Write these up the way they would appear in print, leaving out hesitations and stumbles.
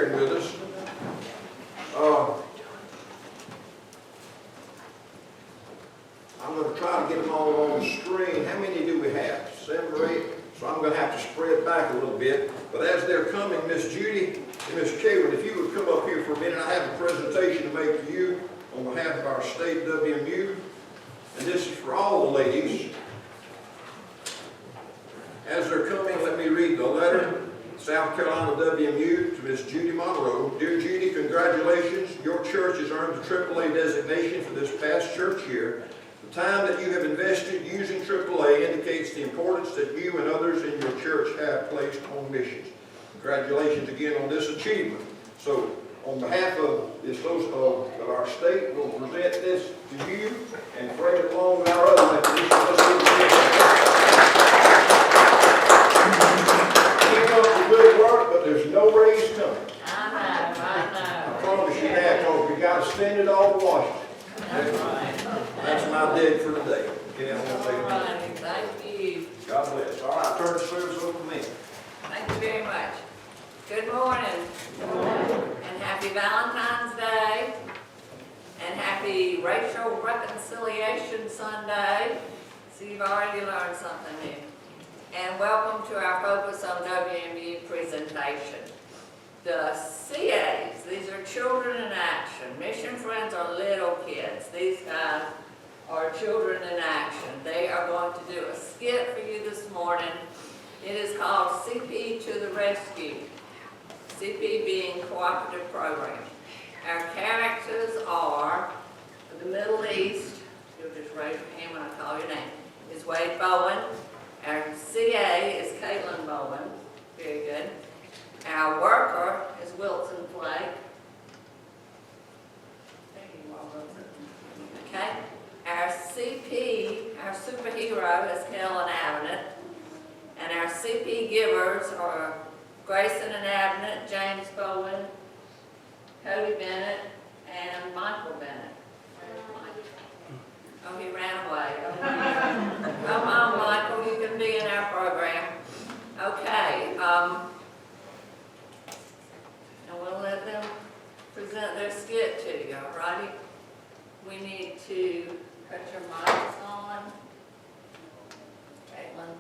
sharing with us. I'm going to try to get them all on the screen. How many do we have? 7 or 8? So I'm going to have to spread back a little bit. But as they're coming, Miss Judy and Miss Karen, if you would come up here for a minute, I have a presentation to make to you on behalf of our state WMU. And this is for all the ladies. As they're coming, let me read the letter. South Carolina WMU to Miss Judy Monroe. Dear Judy, congratulations. Your church has earned the AAA designation for this past church year. The time that you have invested using AAA indicates the importance that you and others in your church have placed on missions. Congratulations again on this achievement. So, on behalf of of our state, we'll present this to you and frame it along with our other recognitions. Keep up the good work, but there's no raise coming. I know. I promise you that, because we got to spend it all to Washington. That's my dig for today. Okay, I'm going to take Right. Thank you. God bless. All right, turn the service over to me. Thank you very much. Good morning. And happy Valentine's Day. And happy Racial Reconciliation Sunday. So you've already learned something new. And welcome to our Focus on WMU presentation. The CAs, these are Children in Action. Mission Friends are little kids. These guys are Children in Action. They are going to do a skit for you this morning. It is called CP to the Rescue. CP being Cooperative Program. Our characters are, for the Middle East, you'll just raise your hand when I call your name, is Wade Bowen. Our CA is Caitlin Bowen. Very good. Our worker is Wilson Flake. There you are, Wilson. Okay. Our CP, our superhero, is Helen Avenant. And our CP givers are Grayson and Avenant, James Bowen, Cody Bennett, and Michael Bennett. Where's Michael? Oh, he ran away. Come on, Michael, you can be in our program. Okay. And we'll let them present their skit to you, all righty? We need to put your mics on. Caitlin.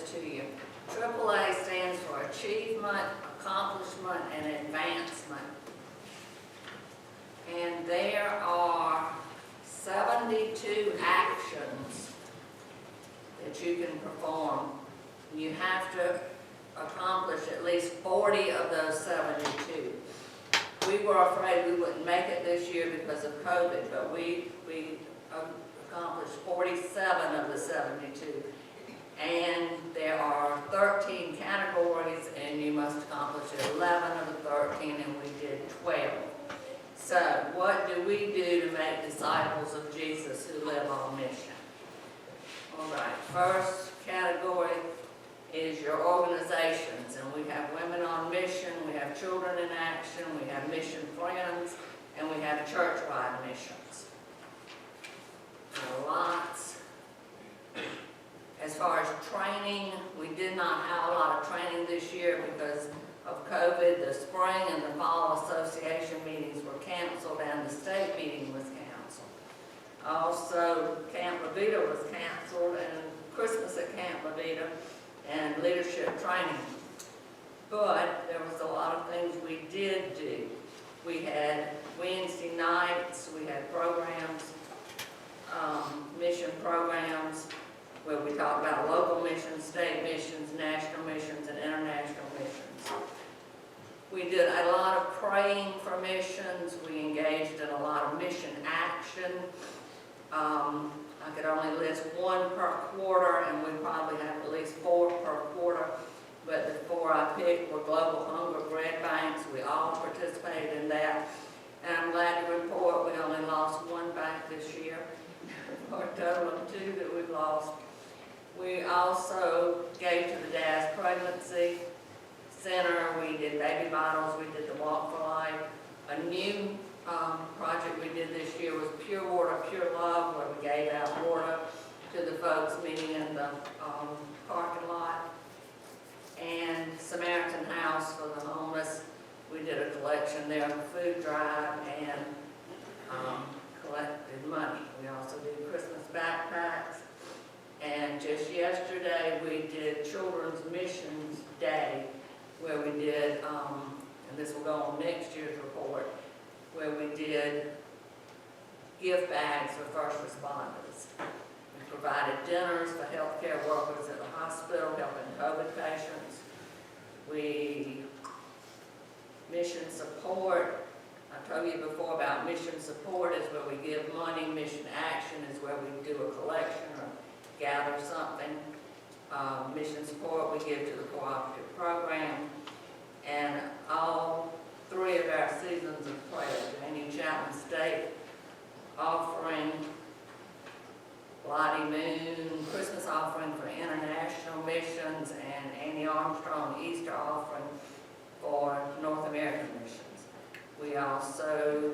this to you. AAA stands for Achievement, Accomplishment, and Advancement. And there are 72 actions that you can perform. You have to accomplish at least 40 of those 72. We were afraid we wouldn't make it this year because of COVID, but we accomplished 47 of the 72. And there are 13 categories, and you must accomplish 11 of the 13, and we did 12. So what do we do to make disciples of Jesus who live on mission? All right, first category is your organizations, and we have Women on Mission, we have Children in Action, we have Mission Friends, and we have church-wide missions. There are lots. As far as training, we did not have a lot of training this year because of COVID. The spring and the fall association meetings were canceled and the state meeting was canceled. Also, Camp Levita was canceled and Christmas at Camp Levita and leadership training. But there was a lot of things we did do. We had Wednesday nights, we had programs, mission programs, where we talk about local missions, state missions, national missions, and international missions. We did a lot of praying for missions. We engaged in a lot of mission action. I could only list one per quarter, and we probably have at least 4 per quarter. But the 4 I picked were Global Hunger Bread Banks. We all participated in that. And I'm glad to report we only lost 1 bank this year, for a total of 2 that we've lost. We also gave to the Dad's Pregnancy Center. We did baby bottles. We did the Walk for Life. A new project we did this year was Pure Water, Pure Love, where we gave out water to the folks meeting in the parking lot. And Samaritan House for the homeless. We did a collection there, a food drive, and collected money. We also did Christmas backpacks. And just yesterday, we did Children's Missions Day, where we did, and this will go on next year's report, where we did gift bags for first responders. We provided dinners for healthcare workers at the hospital, helping COVID patients. Mission support, I told you before about mission support is where we give money. Mission action is where we do a collection or gather something. Mission support we give to the cooperative program. And all 3 of our seasons of prayer, Janie Chapman State offering, Lottie Moon Christmas offering for international missions, and Annie Armstrong Easter offering for North American missions. We also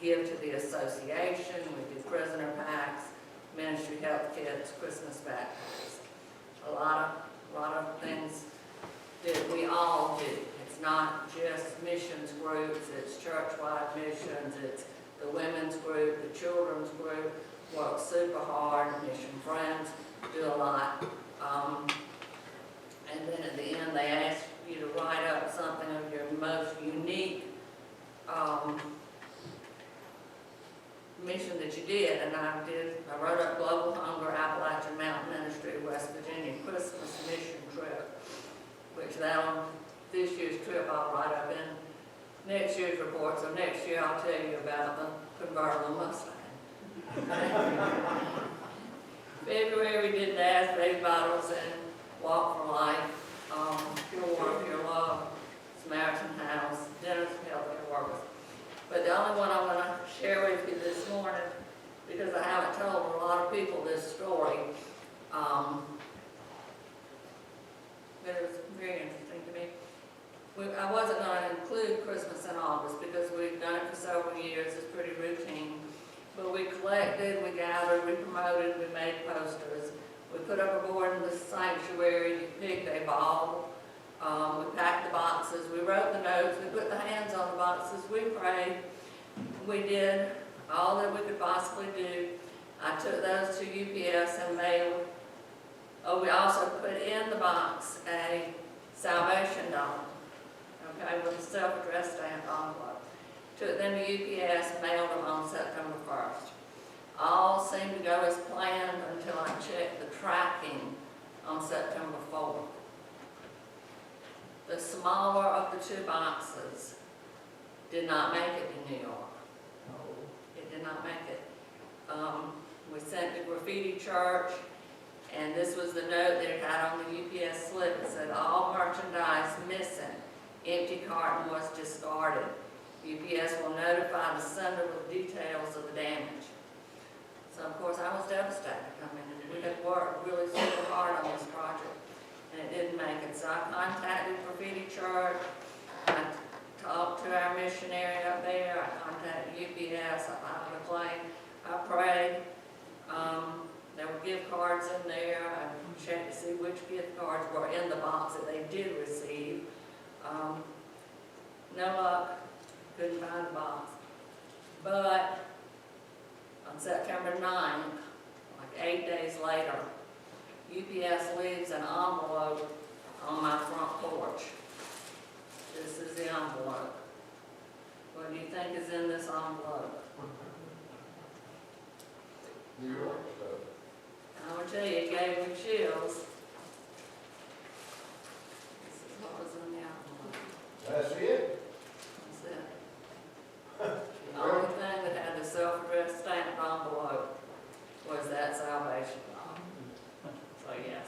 give to the association. We do prisoner packs, ministry health kits, Christmas backpacks. A lot of things that we all do. It's not just missions groups, it's church-wide missions, it's the women's group, the children's group, work super hard, Mission Friends do a lot. And then at the end they ask you to write up something of your most unique mission that you did, and I wrote up Global Hunger, Appalachian Mountain Ministry, West Virginia Christmas Mission Trip, which this year's trip I'll write up in next year's report, so next year I'll tell you about the convertible Mustang. February we did Dad's Baby Bottles and Walk for Life, Pure Water, Pure Love, Samaritan House, dinners for healthcare workers. But the only one I want to share with you this morning, because I haven't told a lot of people this story, but it was very interesting to me. I wasn't going to include Christmas in August because we've done it for several years. It's pretty routine. But we collected, we gathered, we promoted, we made posters. We put up a board in the sanctuary, you picked a ball. We packed the boxes, we wrote the notes, we put the hands on the boxes, we prayed. We did all that we could possibly do. I took those to UPS and mailed Oh, we also put in the box a salvation dollar, okay, with a self-addressed stamped envelope. Took them to UPS, mailed them on September 1st. All seemed to go as planned until I checked the tracking on September 4th. The smaller of the two boxes did not make it to New York. It did not make it. We sent to Graffiti Church, and this was the note that it had on the UPS slip. It said, all merchandise missing. Empty carton was discarded. UPS will notify the sender with details of the damage. So of course I was devastated. I mean, we had worked really super hard on this project, and it didn't make it. So I contacted Graffiti Church. I talked to our missionary up there. I contacted UPS. I filed a claim. I prayed. There were gift cards in there. I checked to see which gift cards were in the box that they did receive. No luck. Couldn't find the box. But on September 9th, like 8 days later, UPS leaves an envelope on my front porch. This is the envelope. What do you think is in this envelope? New York stuff. I will tell you, it gave me chills. This is what was in the envelope. That's it? That's it. The only thing that had the self-addressed stamped envelope was that salvation bond. So yes.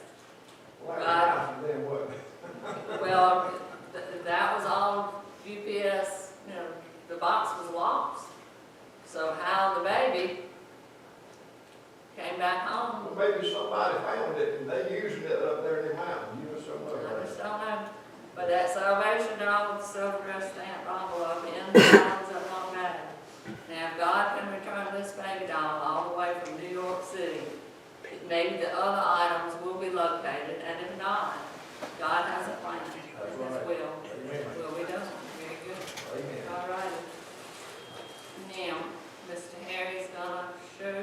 Then what? Well, that was all UPS, you know, the box was lost. So how the baby came back home, Well, maybe somebody found it and they using it up there in the mountain, you or I somewhere. just don't know. But that salvation dog with the self-addressed stamped envelope in the box up on that. Now, if God can return this baby doll all the way from New York City, maybe the other items will be located, and if not, God has a plan. That's His right. will. Amen. Will be done. Very good. Amen. All right. Now, Mr. Harry's gonna show